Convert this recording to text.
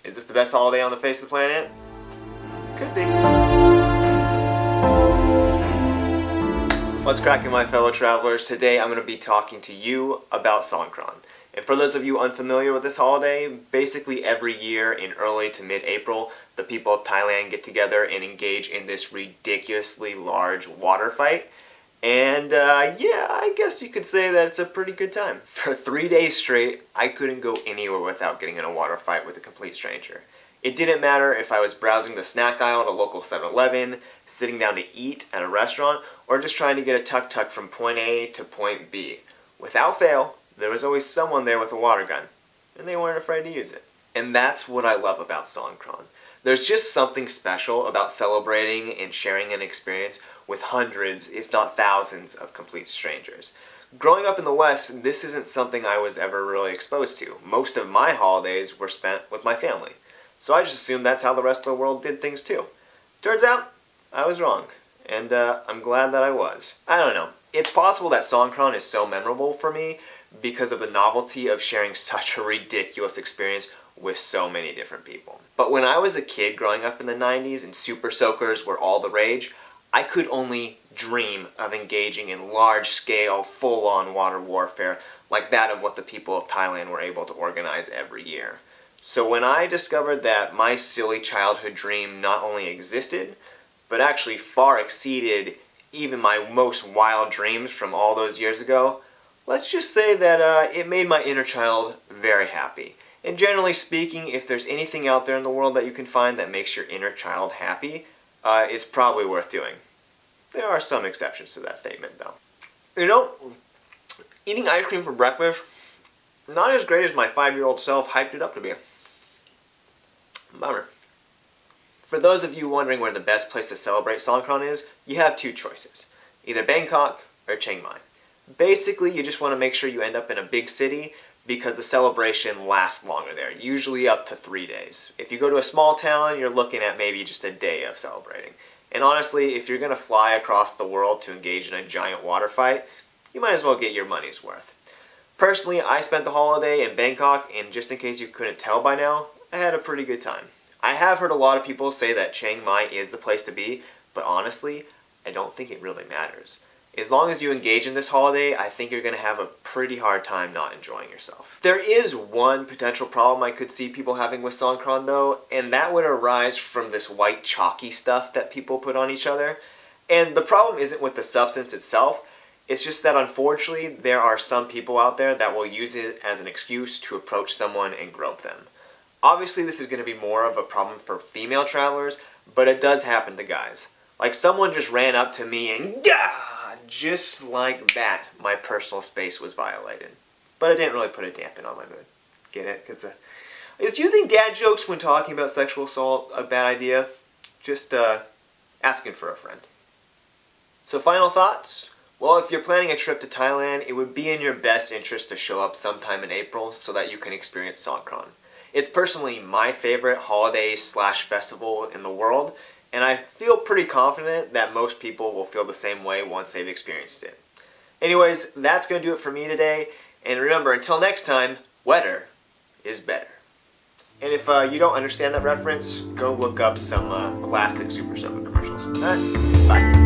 Is this the best holiday on the face of the planet? Could be. What's cracking, my fellow travelers? Today I'm going to be talking to you about Songkran. And for those of you unfamiliar with this holiday, basically every year in early to mid-April, the people of Thailand get together and engage in this ridiculously large water fight. And yeah, I guess you could say that it's a pretty good time. For 3 days straight, I couldn't go anywhere without getting in a water fight with a complete stranger. It didn't matter if I was browsing the snack aisle at a local 7-Eleven, sitting down to eat at a restaurant, or just trying to get a tuk-tuk from point A to point B. Without fail, there was always someone there with a water gun, and they weren't afraid to use it. And that's what I love about Songkran. There's just something special about celebrating and sharing an experience with hundreds, if not thousands, of complete strangers. Growing up in the West, this isn't something I was ever really exposed to. Most of my holidays were spent with my family. So I just assumed that's how the rest of the world did things too. Turns out, I was wrong. And I'm glad that I was. I don't know. It's possible that Songkran is so memorable for me because of the novelty of sharing such a ridiculous experience with so many different people. But when I was a kid growing up in the 90s and super soakers were all the rage, I could only dream of engaging in large-scale, full-on water warfare like that of what the people of Thailand were able to organize every year. So when I discovered that my silly childhood dream not only existed, but actually far exceeded even my most wild dreams from all those years ago, let's just say that it made my inner child very happy. And generally speaking, if there's anything out there in the world that you can find that makes your inner child happy, it's probably worth doing. There are some exceptions to that statement, though. You know, eating ice cream for breakfast, not as great as my 5-year-old self hyped it up to be. Bummer. For those of you wondering where the best place to celebrate Songkran is, you have two choices. Either Bangkok or Chiang Mai. Basically, you just want to make sure you end up in a big city because the celebration lasts longer there, usually up to 3 days. If you go to a small town, you're looking at maybe just a day of celebrating. And honestly, if you're going to fly across the world to engage in a giant water fight, you might as well get your money's worth. Personally, I spent the holiday in Bangkok, and just in case you couldn't tell by now, I had a pretty good time. I have heard a lot of people say that Chiang Mai is the place to be, but honestly, I don't think it really matters. As long as you engage in this holiday, I think you're going to have a pretty hard time not enjoying yourself. There is one potential problem I could see people having with Songkran though, and that would arise from this white chalky stuff that people put on each other. And the problem isn't with the substance itself, it's just that unfortunately there are some people out there that will use it as an excuse to approach someone and grope them. Obviously this is going to be more of a problem for female travelers, but it does happen to guys. Like someone just ran up to me and just like that, my personal space was violated. But it didn't really put a dampen on my mood. Get it? Because is using dad jokes when talking about sexual assault a bad idea? Just asking for a friend. So final thoughts? Well, if you're planning a trip to Thailand, it would be in your best interest to show up sometime in April so that you can experience Songkran. It's personally my favorite holiday/festival in the world, and I feel pretty confident that most people will feel the same way once they've experienced it. Anyways, that's going to do it for me today. And remember, until next time, wetter is better. And if you don't understand that reference, go look up some classic Super Soaker commercials. Alright, bye.